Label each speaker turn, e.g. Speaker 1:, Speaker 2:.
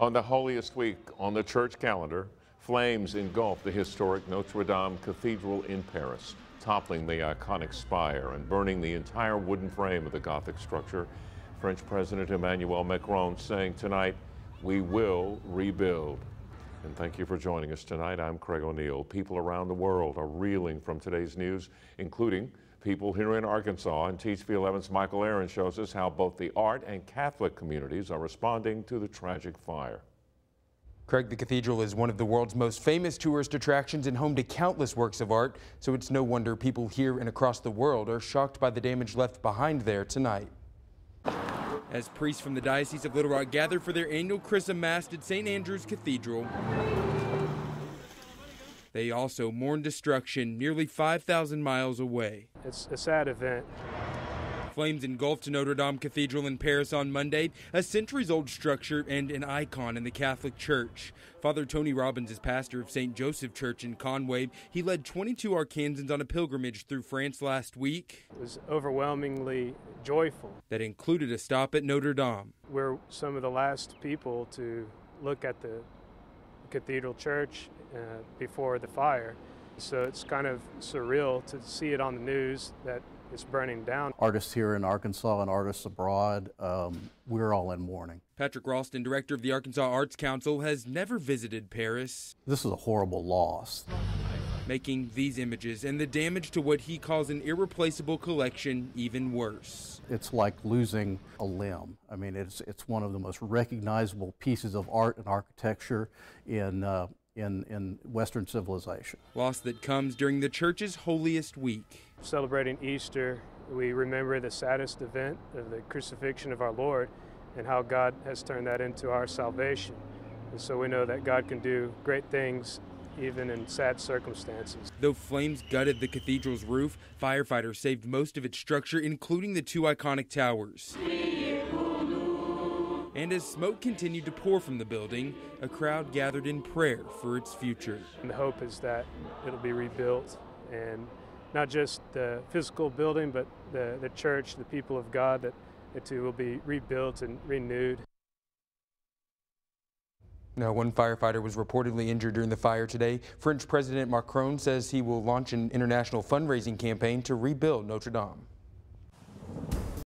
Speaker 1: On the holiest week on the church calendar, flames engulfed the historic Notre Dame Cathedral in Paris, toppling the iconic spire and burning the entire wooden frame of the Gothic structure. French President Emmanuel Macron saying tonight, "We will rebuild." And thank you for joining us tonight. I'm Craig O'Neill. People around the world are reeling from today's news, including people here in Arkansas. And TV 11's Michael Aaron shows us how both the art and Catholic communities are responding to the tragic fire.
Speaker 2: Craig, the cathedral is one of the world's most famous tourist attractions and home to countless works of art, so it's no wonder people here and across the world are shocked by the damage left behind there tonight. As priests from the Diocese of Little Rock gather for their annual Chrism Mass at St. Andrew's Cathedral, they also mourn destruction nearly 5,000 miles away.
Speaker 3: It's a sad event.
Speaker 2: Flames engulfed Notre Dame Cathedral in Paris on Monday, a centuries-old structure and an icon in the Catholic Church. Father Tony Robbins is pastor of St. Joseph Church in Conway. He led 22 Arkansans on a pilgrimage through France last week.
Speaker 3: It was overwhelmingly joyful.
Speaker 2: That included a stop at Notre Dame.
Speaker 3: We're some of the last people to look at the cathedral church before the fire. So it's kind of surreal to see it on the news that it's burning down.
Speaker 4: Artists here in Arkansas and artists abroad, we're all in mourning.
Speaker 2: Patrick Ralston, director of the Arkansas Arts Council, has never visited Paris.
Speaker 4: This is a horrible loss.
Speaker 2: Making these images and the damage to what he calls an irreplaceable collection even worse.
Speaker 4: It's like losing a limb. I mean, it's one of the most recognizable pieces of art and architecture in Western civilization.
Speaker 2: Loss that comes during the church's holiest week.
Speaker 3: Celebrating Easter, we remember the saddest event of the crucifixion of our Lord and how God has turned that into our salvation. And so we know that God can do great things even in sad circumstances.
Speaker 2: Though flames gutted the cathedral's roof, firefighters saved most of its structure, including the two iconic towers. And as smoke continued to pour from the building, a crowd gathered in prayer for its future.
Speaker 3: And the hope is that it'll be rebuilt, and not just the physical building, but the church, the people of God, that it too will be rebuilt and renewed.
Speaker 2: Now, one firefighter was reportedly injured during the fire today. French President Macron says he will launch an international fundraising campaign to rebuild Notre Dame.